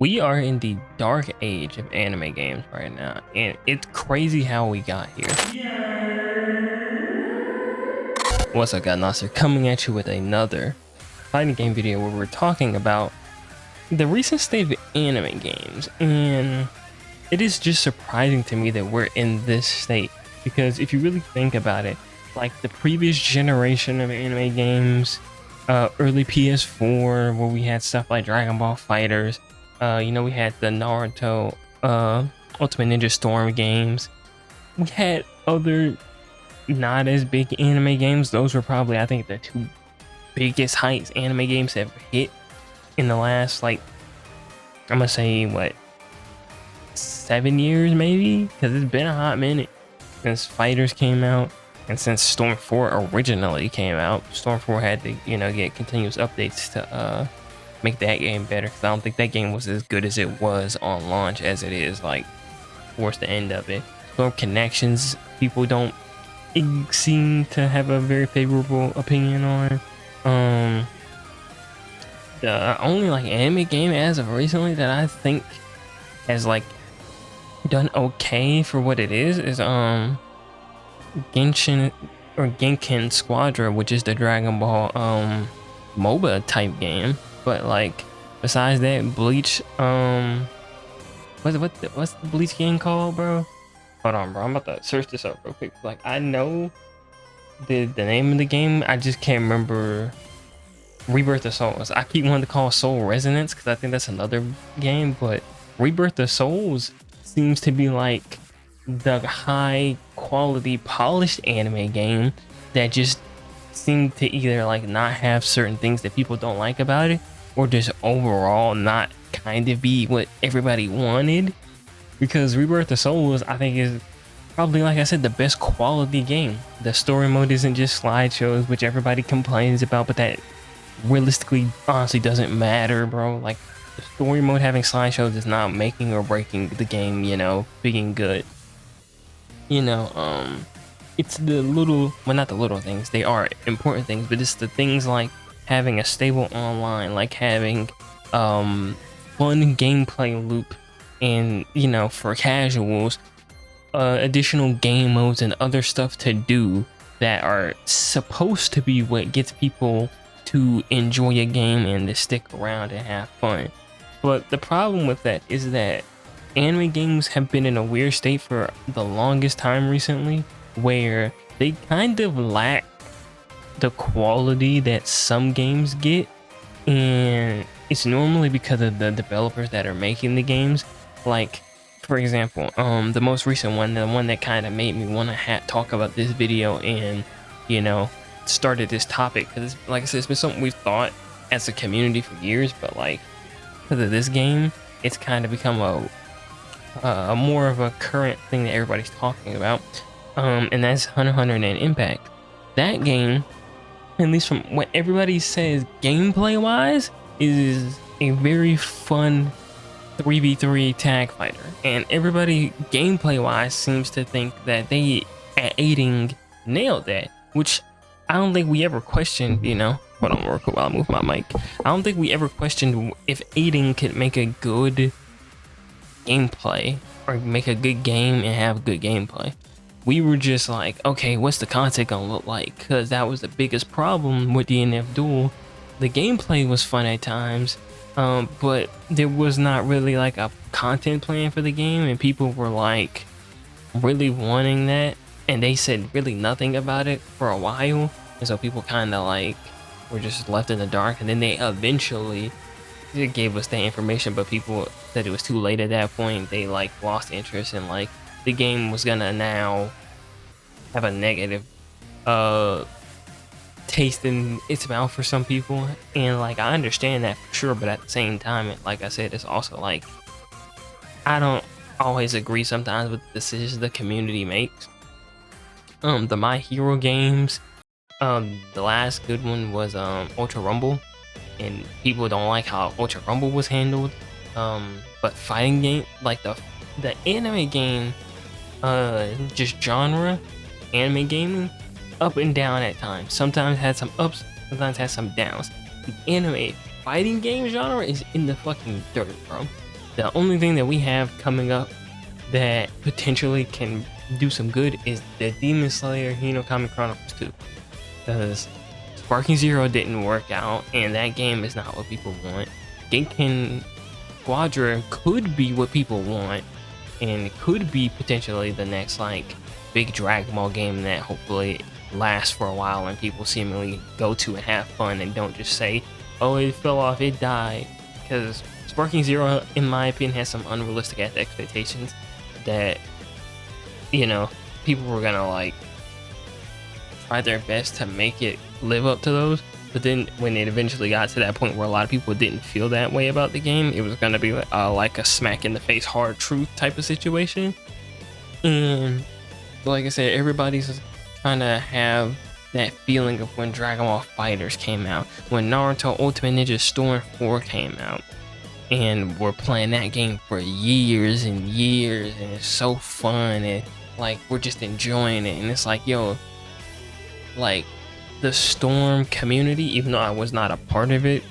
We are in the dark age of anime games right now, and it's crazy how we got here. What's up, guys? Nasser coming at you with another fighting game video where we're talking about the recent state of anime games, and it is just surprising to me that we're in this state, because if you really think about it, like the previous generation of anime games, early PS4, where we had stuff like Dragon Ball Fighters, we had the Naruto, Ultimate Ninja Storm games. We had other not as big anime games. Those were probably, I think, the two biggest heights anime games have hit in the last, like, I'm gonna say, what, 7 years maybe? Because it's been a hot minute since Fighters came out, and since Storm 4 originally came out. Storm 4 had to, get continuous updates to make that game better, because I don't think that game was as good as it was on launch as it is like towards the end of it. Storm Connections, people don't seem to have a very favorable opinion on. The only like anime game as of recently that I think has like done okay for what it is Genshin or Genkin Squadra, which is the Dragon Ball MOBA type game. But like besides that, Bleach, what's the Bleach game called, bro? Hold on, bro, I'm about to search this up real quick. Like, I know the name of the game, I just can't remember. Rebirth of Souls. I keep wanting to call Soul Resonance because I think that's another game, but Rebirth of Souls seems to be like the high quality polished anime game that just seem to either like not have certain things that people don't like about it, or just overall not kind of be what everybody wanted. Because Rebirth of Souls, I think, is probably, like I said, the best quality game. The story mode isn't just slideshows, which everybody complains about, but that realistically honestly doesn't matter, bro. Like, the story mode having slideshows is not making or breaking the game, being good. It's the little, well, not the little things, they are important things, but it's the things like having a stable online, like having fun gameplay loop, and for casuals, additional game modes and other stuff to do that are supposed to be what gets people to enjoy a game and to stick around and have fun. But the problem with that is that anime games have been in a weird state for the longest time recently, where they kind of lack the quality that some games get, and it's normally because of the developers that are making the games. Like, for example, the most recent one, the one that kind of made me want to talk about this video and started this topic, because like I said, it's been something we've thought as a community for years, but like because of this game, it's kind of become a more of a current thing that everybody's talking about, and that's Hunter Nen Impact. That game, at least from what everybody says gameplay wise, is a very fun 3v3 tag fighter, and everybody gameplay wise seems to think that they at aiding nailed that, which I don't think we ever questioned. Hold on real quick while I move my mic. I don't think we ever questioned if aiding could make a good gameplay or make a good game and have good gameplay. We were just like, okay, what's the content gonna look like? Because that was the biggest problem with DNF Duel. The gameplay was fun at times, but there was not really like a content plan for the game, and people were like really wanting that, and they said really nothing about it for a while, and so people kind of like were just left in the dark. And then they eventually gave us that information, but people said it was too late at that point. They like lost interest, and like the game was gonna now have a negative taste in its mouth for some people, and like I understand that for sure, but at the same time, like I said, it's also like I don't always agree sometimes with the decisions the community makes. The My Hero games, the last good one was Ultra Rumble, and people don't like how Ultra Rumble was handled. But fighting game, like the anime game, just genre, anime gaming, up and down at times. Sometimes had some ups, sometimes had some downs. The anime fighting game genre is in the fucking dirt, bro. The only thing that we have coming up that potentially can do some good is the Demon Slayer Hinokami Chronicles 2, because Sparking Zero didn't work out, and that game is not what people want. Genkin Squadron could be what people want, and could be potentially the next like big Dragon Ball game that hopefully lasts for a while and people seemingly go to and have fun and don't just say, oh, it fell off, it died. Because Sparking Zero, in my opinion, has some unrealistic expectations that, you know, people were gonna like try their best to make it live up to those. But then when it eventually got to that point where a lot of people didn't feel that way about the game, it was gonna be like a smack in the face hard truth type of situation. And like I said, everybody's trying to have that feeling of when Dragon Ball FighterZ came out, when Naruto Ultimate Ninja Storm 4 came out, and we're playing that game for years and years, and it's so fun, and like we're just enjoying it. And it's like, yo, like the Storm community, even though I was not a part of it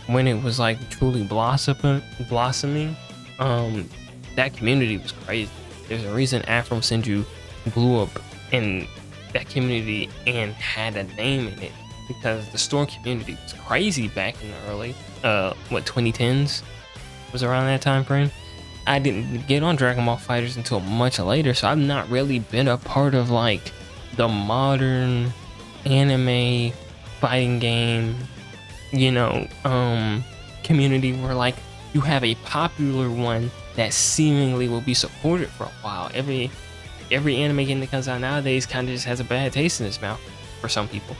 when it was like truly blossoming, that community was crazy. There's a reason Afro Senju blew up in that community and had a name in it, because the Storm community was crazy back in the early 2010s, was around that time frame. I didn't get on Dragon Ball FighterZ until much later, so I've not really been a part of like the modern anime fighting game, you know, community where like you have a popular one that seemingly will be supported for a while. Every anime game that comes out nowadays kind of just has a bad taste in its mouth for some people.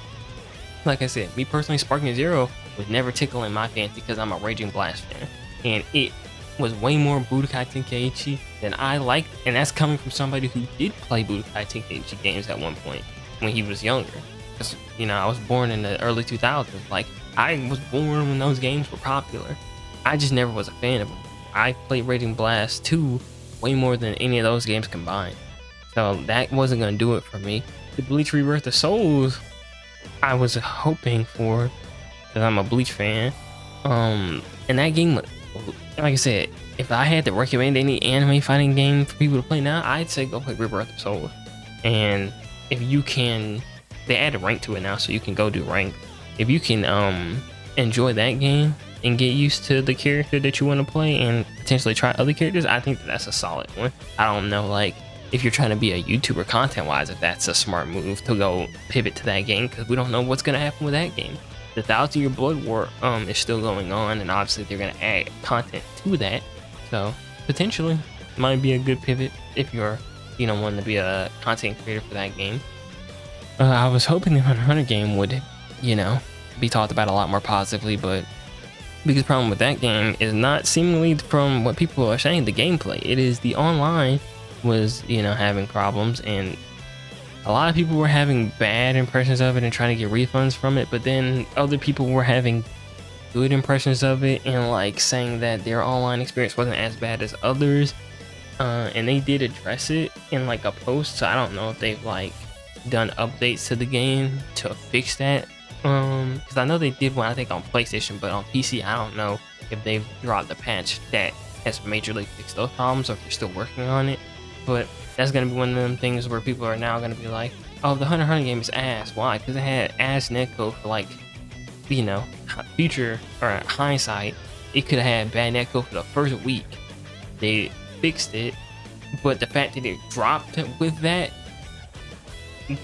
Like I said, me personally, Sparking Zero was never tickling my fancy because I'm a Raging Blast fan, and it was way more Budokai Tenkaichi than I liked, and that's coming from somebody who did play Budokai Tenkaichi games at one point when he was younger. Because, you know, I was born in the early 2000s. Like, I was born when those games were popular. I just never was a fan of them. I played Raging Blast 2 way more than any of those games combined. So that wasn't going to do it for me. The Bleach Rebirth of Souls, I was hoping for, because I'm a Bleach fan. And that game, like I said, if I had to recommend any anime fighting game for people to play now, I'd say go play Rebirth of Souls. And if you can, they added rank to it now, so you can go do rank. If you can enjoy that game and get used to the character that you want to play and potentially try other characters, I think that's a solid one. I don't know, like, if you're trying to be a YouTuber content-wise, if that's a smart move to go pivot to that game, because we don't know what's going to happen with that game. The 1,000-Year Blood War is still going on, and obviously they're going to add content to that. So potentially might be a good pivot if you're, you know, wanting to be a content creator for that game. I was hoping the Hunter x Hunter game would, you know, be talked about a lot more positively, but the biggest problem with that game is not seemingly from what people are saying, the gameplay. It is the online was, you know, having problems, and a lot of people were having bad impressions of it and trying to get refunds from it, but then other people were having good impressions of it and like saying that their online experience wasn't as bad as others. And they did address it in like a post, so I don't know if they've like done updates to the game to fix that, because I know they did one, I think, on PlayStation, but on PC I don't know if they've dropped the patch that has majorly fixed those problems or if they're still working on it. But that's gonna be one of them things where people are now gonna be like, oh, the Hunter x Hunter game is ass. Why? Because it had ass netcode for, like, you know, future or hindsight, it could have had bad netcode for the first week. They fixed it, but the fact that it dropped with that,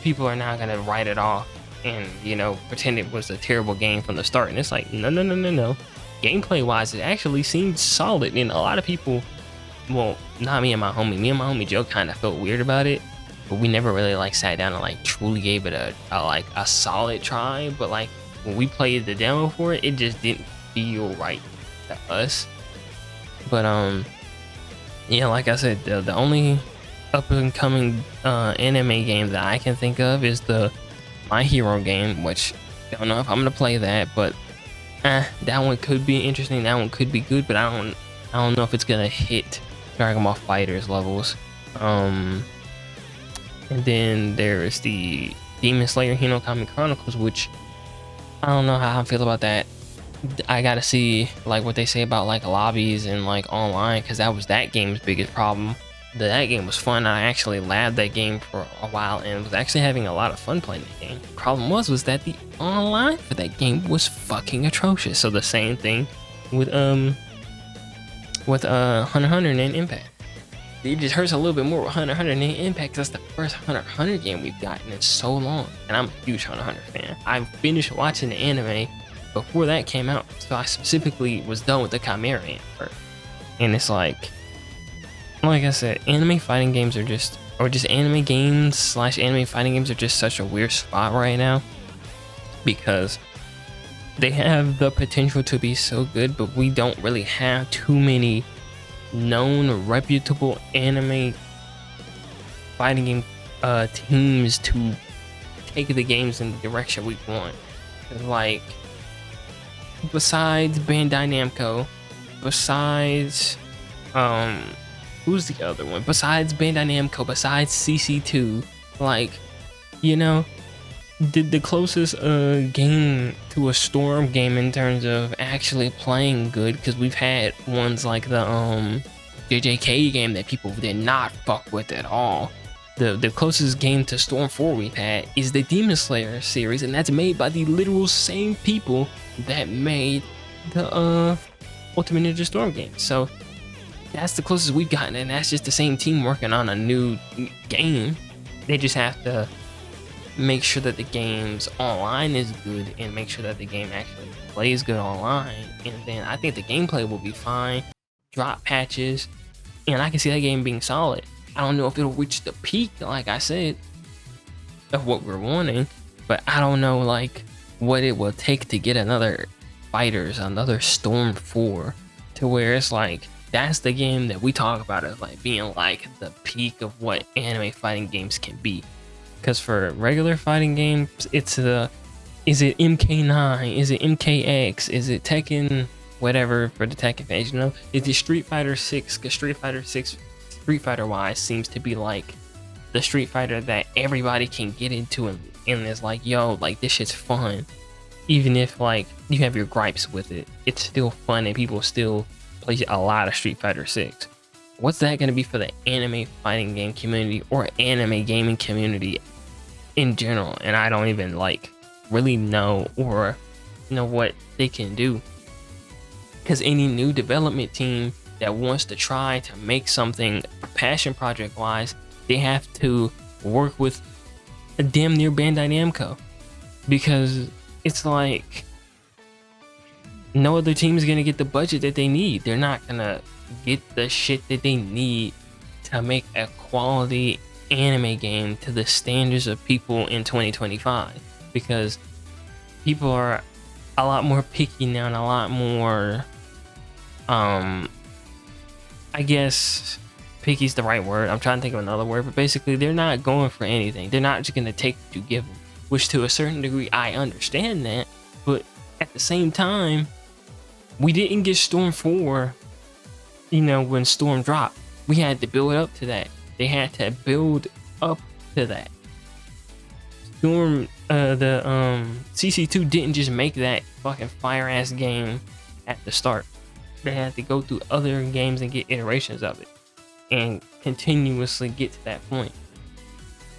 people are now gonna write it off and, you know, pretend it was a terrible game from the start. And it's like, no. Gameplay wise, it actually seemed solid, and a lot of people, well, not me and my homie. Me and my homie Joe kind of felt weird about it, but we never really like sat down and like truly gave it a solid try. But like when we played the demo for it, it just didn't feel right to us. But yeah, like I said, the only up and coming anime game that I can think of is the My Hero game, which I don't know if I'm gonna play that, but that one could be interesting. That one could be good, but I don't know if it's gonna hit Dragon Ball FighterZ levels. And then there is the Demon Slayer Hinokami Chronicles, which I don't know how I feel about that. I gotta see like what they say about like lobbies and like online, because that was that game's biggest problem. That game was fun. I actually labbed that game for a while and was actually having a lot of fun playing the game. Problem was that the online for that game was fucking atrocious. So the same thing with Hunter Nen Impact. It just hurts a little bit more with Hunter Nen Impact, 'cause that's the first Hunter game we've gotten in so long, and I'm a huge Hunter fan. I finished watching the anime before that came out, so I specifically was done with the Chimera Ant first. And it's like I said, anime fighting games are just, or just anime games slash anime fighting games are just such a weird spot right now, because they have the potential to be so good, but we don't really have too many known reputable anime fighting game teams to take the games in the direction we want. Like, besides Bandai Namco, besides who's the other one? Besides Bandai Namco, besides CC2, like, you know, the closest game to a Storm game in terms of actually playing good, because we've had ones like the JJK game that people did not fuck with at all. The closest game to Storm 4 we've had is the Demon Slayer series, and that's made by the literal same people that made the Ultimate Ninja Storm game. So that's the closest we've gotten, and that's just the same team working on a new game. They just have to make sure that the game's online is good and make sure that the game actually plays good online, and then I think the gameplay will be fine. Drop patches, and I can see that game being solid. I don't know if it'll reach the peak, like I said, of what we're wanting, but I don't know like what it will take to get another Fighters, another Storm 4, to where it's like that's the game that we talk about as like being like the peak of what anime fighting games can be. Because for regular fighting games, it's is it MK9, is it MKX, is it Tekken, whatever for the Tekken fans, you know? Is it Street Fighter 6? Because Street Fighter 6, Street Fighter wise, seems to be like the Street Fighter that everybody can get into, and is like, yo, like this shit's fun. Even if like you have your gripes with it, it's still fun and people still play a lot of Street Fighter 6. What's that going to be for the anime fighting game community or anime gaming community in general? And I don't even like really know or know what they can do, because any new development team that wants to try to make something passion project wise, they have to work with a damn near Bandai Namco, because it's like no other team is going to get the budget that they need. They're not going to get the shit that they need to make a quality anime game to the standards of people in 2025, because people are a lot more picky now and a lot more I guess picky is the right word. I'm trying to think of another word, but basically they're not going for anything. They're not just going to take what you give them, which to a certain degree I understand that, but at the same time we didn't get Storm 4, you know, when Storm dropped. We had to build up to that. They had to build up to that. Storm, the CC2 didn't just make that fucking fire ass game at the start. They had to go through other games and get iterations of it and continuously get to that point.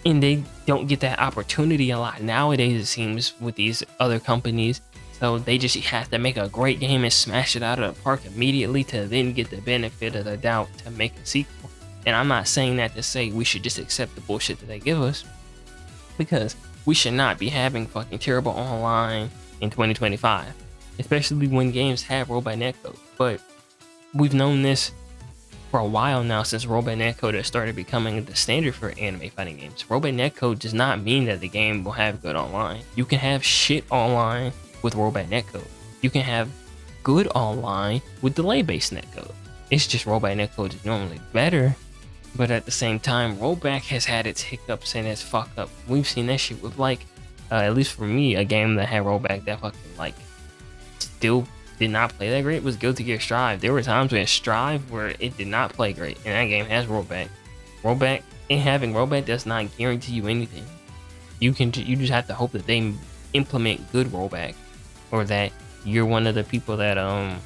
And they don't get that opportunity a lot nowadays, it seems, with these other companies. So they just have to make a great game and smash it out of the park immediately to then get the benefit of the doubt to make a sequel. And I'm not saying that to say we should just accept the bullshit that they give us, because we should not be having fucking terrible online in 2025, especially when games have rollback netcode. But we've known this for a while now, since rollback netcode has started becoming the standard for anime fighting games. Rollback netcode does not mean that the game will have good online. You can have shit online with rollback netcode. You can have good online with delay-based netcode. It's just rollback netcode is normally better, but at the same time, rollback has had its hiccups and its fuck up. We've seen that shit with like, at least for me, a game that had rollback that fucking like still did not play that great was Guilty Gear Strive. There were times when Strive where it did not play great, and that game has rollback. Rollback, and having rollback does not guarantee you anything. You just have to hope that they implement good rollback, or that you're one of the people that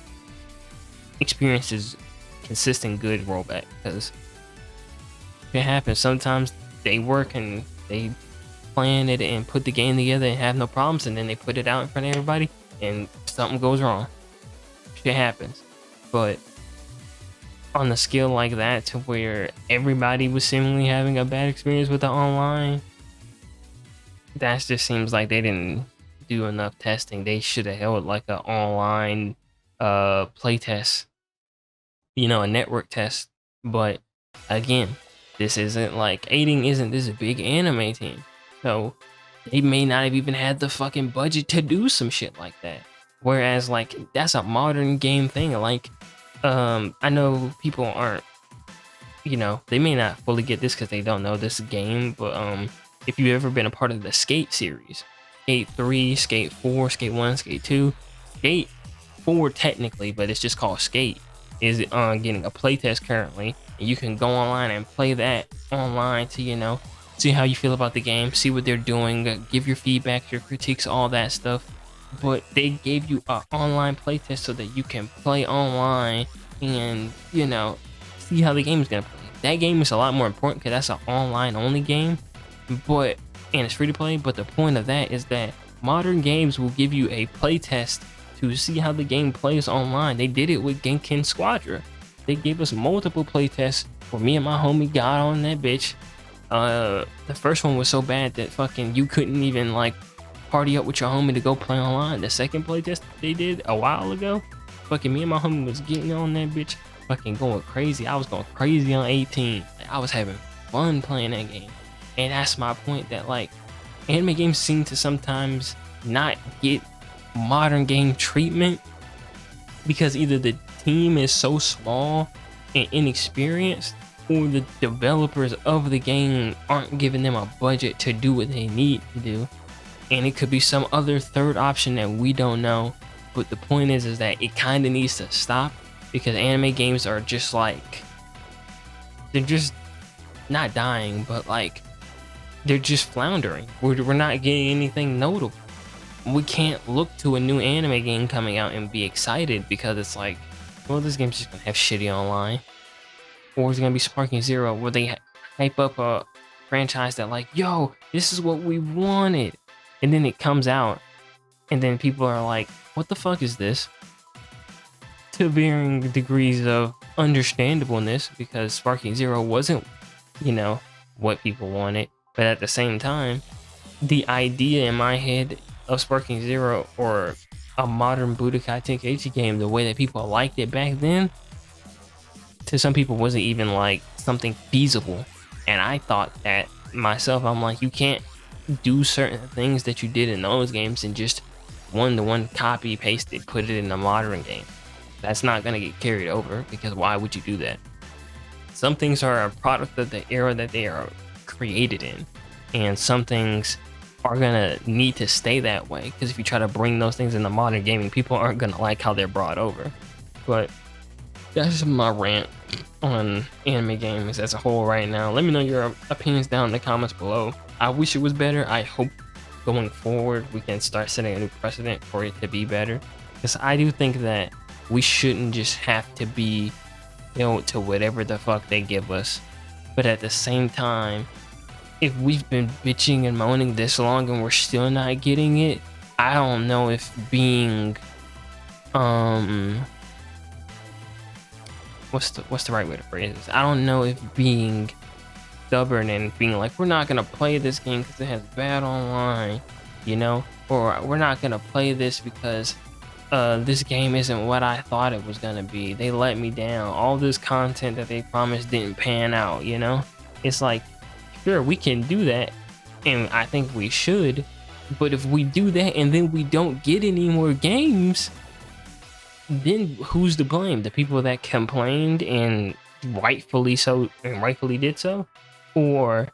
experiences consistent good rollback, because it happens sometimes. They work and they plan it and put the game together and have no problems, and then they put it out in front of everybody and something goes wrong. Shit happens. But on a scale like that, to where everybody was seemingly having a bad experience with the online, that just seems like they didn't do enough testing. They should have held like an online play test, you know, a network test. But again, this isn't like Aiding isn't this big anime team, so they may not have even had the fucking budget to do some shit like that. Whereas like that's a modern game thing. Like I know people aren't, you know, they may not fully get this because they don't know this game, but if you've ever been a part of the Skate series, Skate 3, Skate 4, Skate 1, Skate 2, Skate 4 technically, but it's just called Skate, is getting a playtest currently, and you can go online and play that online to, you know, see how you feel about the game, see what they're doing, give your feedback, your critiques, all that stuff. But they gave you an online playtest so that you can play online and, you know, see how the game is gonna play. That game is a lot more important because that's an online only game, but and it's free to play. But the point of that is that modern games will give you a playtest to see how the game plays online. They did it with Genkin Squadra. They gave us multiple playtests where me and my homie got on that bitch. The first one was so bad that fucking you couldn't even like party up with your homie to go play online. The second playtest they did a while ago, fucking me and my homie was getting on that bitch, fucking going crazy. I was going crazy on 18. I was having fun playing that game. And that's my point, that like anime games seem to sometimes not get modern game treatment because either the team is so small and inexperienced, or the developers of the game aren't giving them a budget to do what they need to do. And it could be some other third option that we don't know. But the point is that it kind of needs to stop, because anime games are just like, they're just not dying, but like they're just floundering. We're not getting anything notable. We can't look to a new anime game coming out and be excited, because it's like, well, this game's just gonna have shitty online, or it's gonna be Sparking Zero, where they hype up a franchise that like, yo, this is what we wanted, and then it comes out, and then people are like, what the fuck is this? To varying degrees of understandableness, because Sparking Zero wasn't, you know, what people wanted. But at the same time, the idea in my head of Sparking Zero, or a modern Budokai Tenkaichi game, the way that people liked it back then, to some people wasn't even like something feasible. And I thought that myself. I'm like, you can't do certain things that you did in those games and just one-to-one copy paste it, put it in a modern game. That's not gonna get carried over, because why would you do that? Some things are a product of the era that they are created in, and some things are gonna need to stay that way, because if you try to bring those things into modern gaming, people aren't gonna like how they're brought over. But that's just my rant on anime games as a whole right now. Let me know your opinions down in the comments below. I wish it was better. I hope going forward we can start setting a new precedent for it to be better, because I do think that we shouldn't just have to be built to whatever the fuck they give us. But at the same time, if we've been bitching and moaning this long and we're still not getting it, I don't know if being what's the right way to phrase this? I don't know if being stubborn and being like, we're not gonna play this game because it has bad online, you know, or we're not gonna play this because this game isn't what I thought it was gonna be. They let me down. All this content that they promised didn't pan out, you know? It's like, sure, we can do that, and I think we should, but if we do that and then we don't get any more games, then who's to blame? The people that complained and rightfully so, and rightfully did so? Or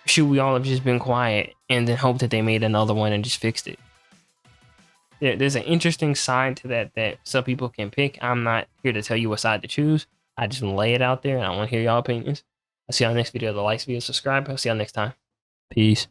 should we all have just been quiet and then hope that they made another one and just fixed it? There's an interesting side to that some people can pick. I'm not here to tell you what side to choose. I just lay it out there, and I want to hear y'all opinions. I'll see y'all next video. The likes video, subscribe. I'll see y'all next time. Peace.